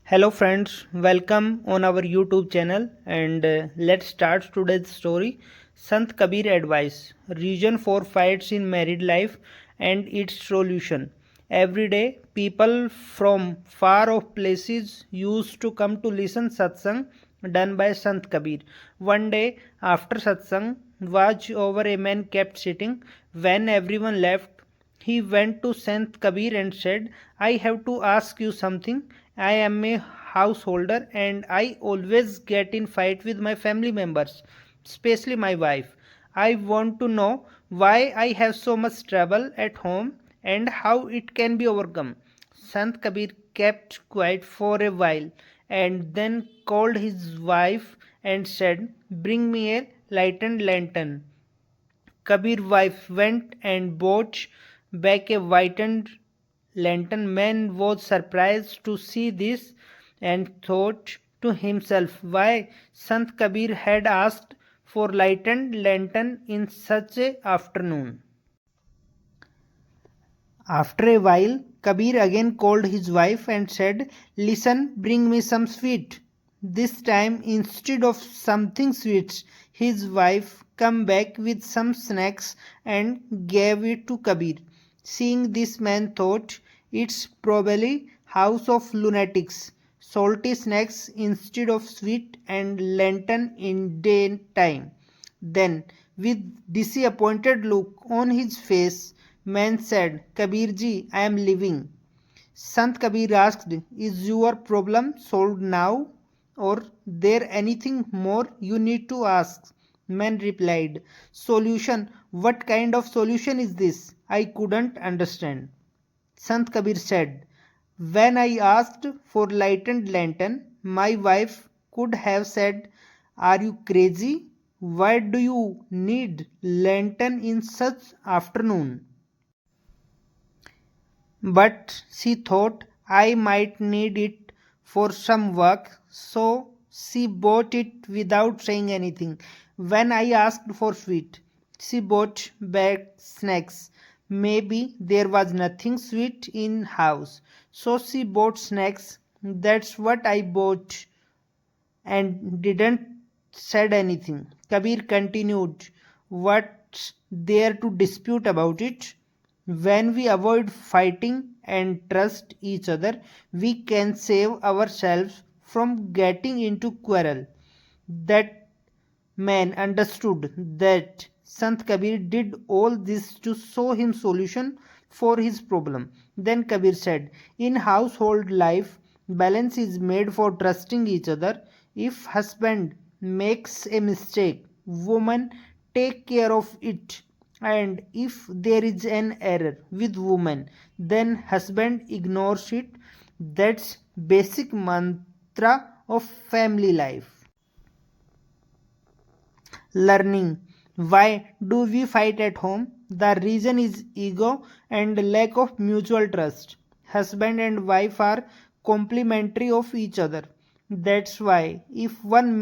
Hello friends, welcome on our YouTube channel and let's start today's story. Sant Kabir advice, reason for fights in married life and its solution. Every day people from far off places used to come to listen satsang done by Sant Kabir. One day after satsang was over, a man kept sitting. When everyone left, he went to Sant Kabir and said, I have to ask you something. I am a householder and I always get in fight with my family members, especially my wife. I want to know why I have so much trouble at home and how it can be overcome. Sant Kabir kept quiet for a while and then called his wife and said, Bring me a lighted lantern. Kabir's wife went and brought back a whitened lantern. Man was surprised to see this and thought to himself why Sant Kabir had asked for lightened lantern in such a afternoon. After a while, Kabir again called his wife and said, Listen, bring me some sweet. This time, instead of something sweet, his wife came back with some snacks and gave it to Kabir. Seeing this, man thought, it's probably house of lunatics. Salty snacks instead of sweet and lantern in daytime. Then, with disappointed look on his face, man said, Kabirji, I am leaving. Sant Kabir asked, Is your problem solved now? Or there anything more you need to ask? Man replied, Solution? What kind of solution is this? I couldn't understand. Sant Kabir said, When I asked for lighted lantern, my wife could have said, Are you crazy? Why do you need lantern in such afternoon? But she thought I might need it for some work, so she bought it without saying anything. When I asked for sweet, she bought back snacks. Maybe there was nothing sweet in house, so she bought snacks. That's what I bought and didn't said anything. Kabir continued, What's there to dispute about it? When we avoid fighting and trust each other, we can save ourselves from getting into quarrel. That man understood that Sant Kabir did all this to show him solution for his problem. Then Kabir said, In household life, balance is made for trusting each other. If husband makes a mistake, woman take care of it. And if there is an error with woman, then husband ignores it. That's basic mantra of family life. Learning. Why do we fight at home? The reason is ego and lack of mutual trust. Husband and wife are complementary of each other. That's why if one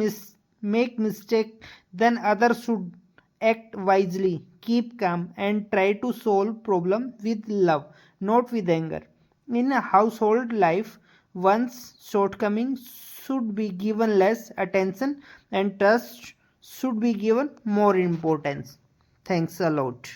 make mistake, then other should act wisely, keep calm and try to solve problem with love, not with anger. In a household life, one's shortcomings should be given less attention and trust should be given more importance. Thanks a lot.